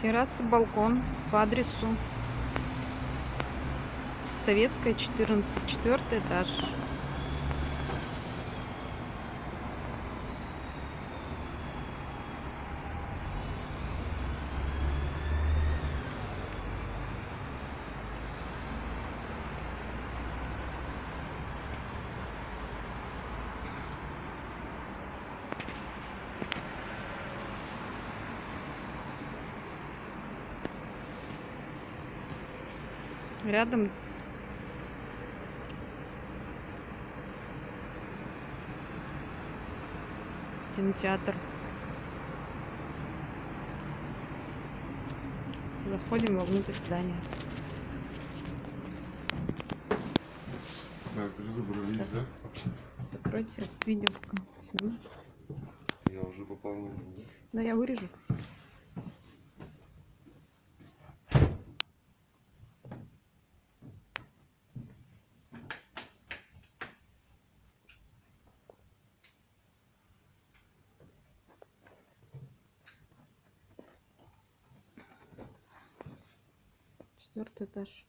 Терраса, балкон по адресу Советская, 14, 4-й этаж. Рядом кинотеатр. Заходим вовнутрь здания. Так, разобрались, да? Закройте видео, пока сниму. Я уже попал на него, да? Да, я вырежу. Четвертый этаж.